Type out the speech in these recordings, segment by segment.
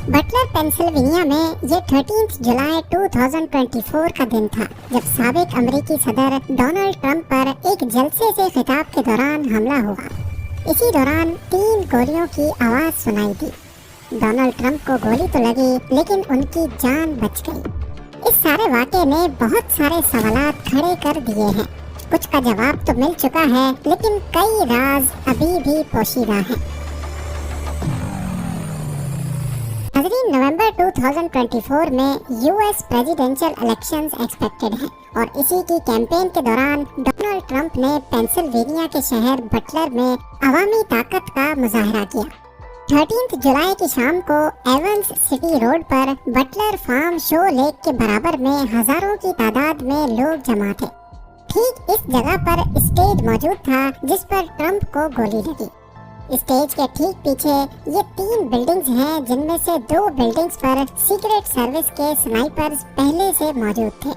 Buttler Pennsylvania में ये 13 जुलाई 2024 का दिन था जब साबिक अमेरिकी सदर डोनाल्ड ट्रंप पर एक जलसे से खिताब के दौरान हमला हुआ। इसी दौरान 3 गोलियों की आवाज सुनाई दी। डोनाल्ड ट्रंप को गोली तो लगी लेकिन उनकी जान बच गई। इस सारे वाक़े ने बहुत सारे सवालात खड़े कर दिए हैं। कुछ का जवाब तो मिल चुका है लेकिन कई राज अभी भी पोशीदा हैं। नवंबर 2024 में यूएस प्रेसिडेंशियल इलेक्शंस एक्सपेक्टेड हैं और इसी की कैंपेन के दौरान डोनाल्ड ट्रंप ने पेंसिल्वेनिया के शहर बटलर में अवामी ताकत का मुजाहरा किया। 13 जुलाई की शाम को एवंस सिटी रोड पर बटलर फार्म शो लेक के बराबर में हजारों की तादाद में लोग जमा थे। ठीक इस जगह पर स्टेज मौजूद था जिस पर ट्रंप को गोली लगी। स्टेज के ठीक पीछे ये 3 बिल्डिंग्स हैं जिनमें से 2 बिल्डिंग्स पर सीक्रेट सर्विस के स्नाइपर्स पहले से मौजूद थे।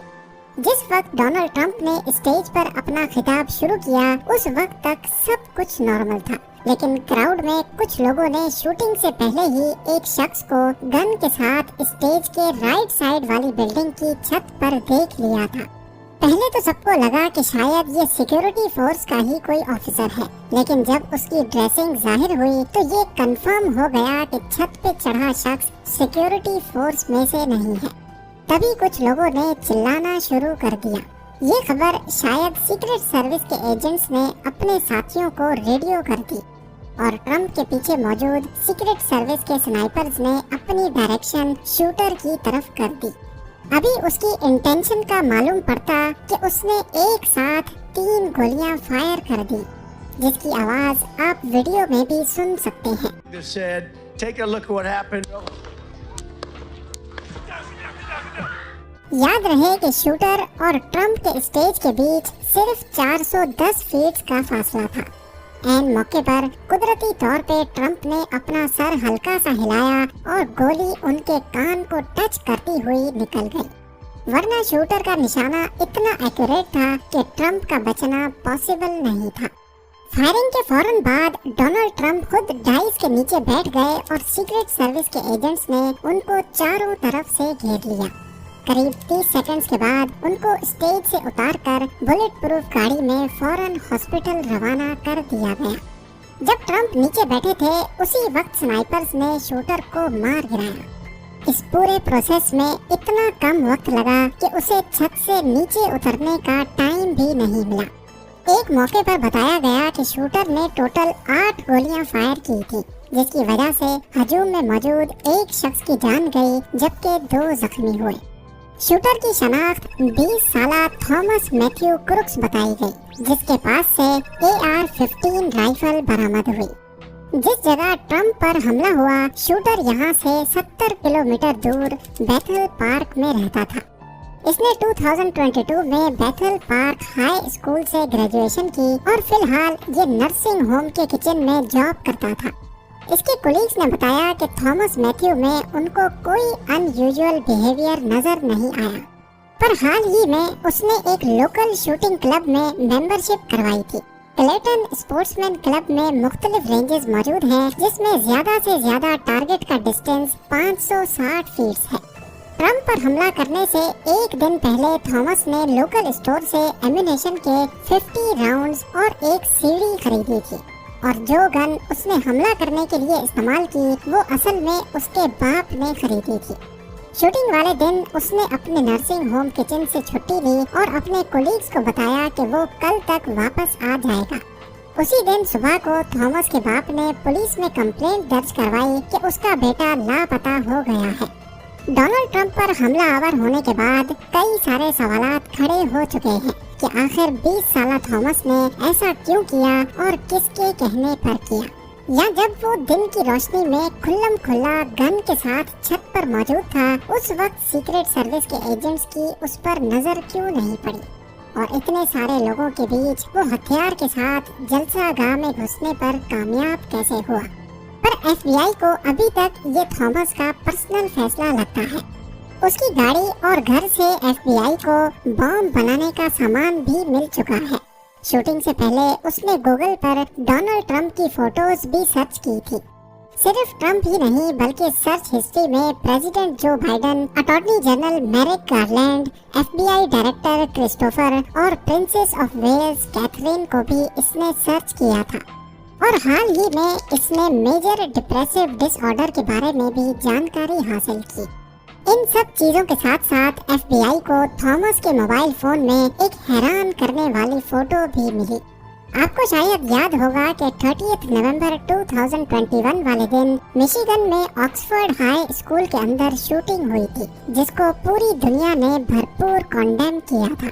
जिस वक्त डोनाल्ड ट्रंप ने स्टेज पर अपना खिताब शुरू किया उस वक्त तक सब कुछ नॉर्मल था, लेकिन क्राउड में कुछ लोगों ने शूटिंग से पहले ही एक शख्स को गन के साथ स्टेज के राइट साइड वाली बिल्डिंग की छत पर देख लिया था। पहले तो सबको लगा कि शायद ये सिक्योरिटी फोर्स का ही कोई ऑफिसर है, लेकिन जब उसकी ड्रेसिंग जाहिर हुई तो ये कंफर्म हो गया कि छत पे चढ़ा शख्स सिक्योरिटी फोर्स में से नहीं है। तभी कुछ लोगों ने चिल्लाना शुरू कर दिया। ये खबर शायद सीक्रेट सर्विस के एजेंट्स ने अपने साथियों को रेडियो कर दी और ट्रंप के पीछे मौजूद सीक्रेट सर्विस के स्नाइपर्स ने अपनी डायरेक्शन शूटर की तरफ कर दी। अभी उसकी इंटेंशन का मालूम पड़ता कि उसने एक साथ 3 गोलियां फायर कर दी, जिसकी आवाज आप वीडियो में भी सुन सकते हैं। याद रहे कि शूटर और ट्रंप के स्टेज के बीच सिर्फ 410 फीट का फासला था। ऐन मौके पर कुदरती तौर पे ट्रंप ने अपना सर हल्का सा हिलाया और गोली उनके कान को टच करती हुई निकल गई, वरना शूटर का निशाना इतना एक्यूरेट था कि ट्रंप का बचना पॉसिबल नहीं था। फायरिंग के फौरन बाद डोनाल्ड ट्रंप खुद डाइस के नीचे बैठ गए और सीक्रेट सर्विस के एजेंट्स ने उनको चारों तरफ से घेर लिया। करीब 30 सेकंड्स के बाद उनको स्टेज से उतारकर बुलेट प्रूफ गाड़ी में फौरन हॉस्पिटल रवाना कर दिया गया। जब ट्रंप नीचे बैठे थे उसी वक्त स्नाइपर्स ने शूटर को मार गिराया। इस पूरे प्रोसेस में इतना कम वक्त लगा कि उसे छत से नीचे उतरने का टाइम भी नहीं मिला। एक मौके पर बताया गया कि शूटर ने टोटल 8 गोलियां फायर की थी, जिसकी वजह से हजूम में मौजूद एक शख्स की जान गई जबकि 2 जख्मी हुए। शूटर की शनाख्त 20 साला थॉमस मैथ्यू क्रुक्स बताई गई, जिसके पास से AR-15 राइफल बरामद हुई। जिस जगह ट्रंप पर हमला हुआ, शूटर यहां से 70 किलोमीटर दूर बेथल पार्क में रहता था। इसने 2022 में बेथल पार्क हाई स्कूल से ग्रेजुएशन की और फिलहाल ये नर्सिंग होम के किचन में जॉब करता था। इसके कोलीग्स ने बताया कि थॉमस मैथ्यू में उनको कोई अनयूजुअल बिहेवियर नजर नहीं आया, पर हाल ही में उसने एक लोकल शूटिंग क्लब में मेंबरशिप करवाई थी। क्लेटन स्पोर्ट्समैन क्लब में मुख्तलिफ रेंजेस मौजूद हैं, जिसमें ज्यादा से ज्यादा टारगेट का डिस्टेंस 560 फीट है। ट्रंप पर हमला करने से एक दिन पहले थॉमस ने लोकल स्टोर से एम्यूनेशन के 50 राउंड्स और एक सीढ़ी खरीदी थी और जो गन उसने हमला करने के लिए इस्तेमाल की वो असल में उसके बाप ने खरीदी थी। शूटिंग वाले दिन उसने अपने नर्सिंग होम किचन से छुट्टी ली और अपने कोलीग्स को बताया कि वो कल तक वापस आ जाएगा। उसी दिन सुबह को थॉमस के बाप ने पुलिस में कंप्लेंट दर्ज करवाई कि उसका बेटा लापता हो गया है। डोनाल्ड ट्रंप पर हमला आवर होने के बाद कई सारे सवालात खड़े हो चुके हैं कि आखिर 20 साला थॉमस ने ऐसा क्यों किया और किसके कहने पर किया, या जब वो दिन की रोशनी में खुल्लम खुल्ला गन के साथ छत पर मौजूद था उस वक्त सीक्रेट सर्विस के एजेंट्स की उस पर नजर क्यों नहीं पड़ी और इतने सारे लोगों के बीच वो हथियार के साथ जलसागाह में घुसने पर कामयाब कैसे हुआ। पर FBI को अभी तक ये थॉमस का पर्सनल फैसला लगता है। उसकी गाड़ी और घर से FBI को बॉम्ब बनाने का सामान भी मिल चुका है। शूटिंग से पहले उसने गूगल पर डोनाल्ड ट्रंप की फोटोज भी सर्च की थी। सिर्फ ट्रंप ही नहीं बल्कि सर्च हिस्ट्री में president Joe Biden, attorney general Merrick Garland, FBI director Christopher और प्रिंसेस ऑफ वेल्स कैथरीन को भी इसने सर्च किया था। और हाल ही में इसने मेजर डिप्रेसिव डिसऑर्डर के बारे में भी जानकारी हासिल की। इन सब चीजों के साथ साथ FBI को थॉमस के मोबाइल फोन में एक हैरान करने वाली फोटो भी मिली। आपको शायद याद होगा कि 30 नवंबर 2021 वाले दिन मिशिगन में ऑक्सफोर्ड हाई स्कूल के अंदर शूटिंग हुई थी, जिसको पूरी दुनिया ने भरपूर कॉन्डेम किया था।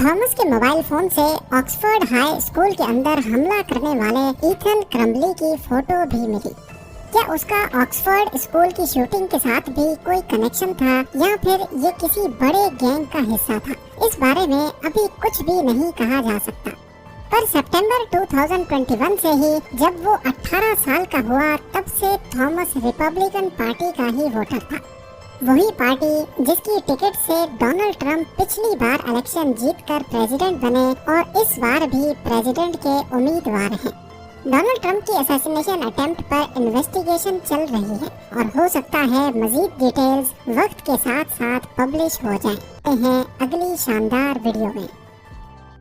थॉमस के मोबाइल फोन से ऑक्सफोर्ड हाई स्कूल के अंदर हमला करने वाले ईथन क्रम्बली की फोटो भी मिली। क्या उसका ऑक्सफोर्ड स्कूल की शूटिंग के साथ भी कोई कनेक्शन था या फिर ये किसी बड़े गैंग का हिस्सा था? इस बारे में अभी कुछ भी नहीं कहा जा सकता। पर सितंबर 2021 से ही जब वो 18 साल का हुआ तब से थॉमस रिपब्लिकन पार्टी का ही वोटर था। वही पार्टी जिसकी टिकट से डोनाल्ड ट्रंप पिछली बार इलेक्शन जीतकर प्रेसिडेंट बने और इस बार भी प्रेसिडेंट के उम्मीदवार हैं। डोनाल्ड ट्रंप की असैसिनेशन अटेम्प्ट पर इन्वेस्टिगेशन चल रही है और हो सकता है मजीद डिटेल्स वक्त के साथ साथ पब्लिश हो जाएं। हैं अगली शानदार वीडियो में।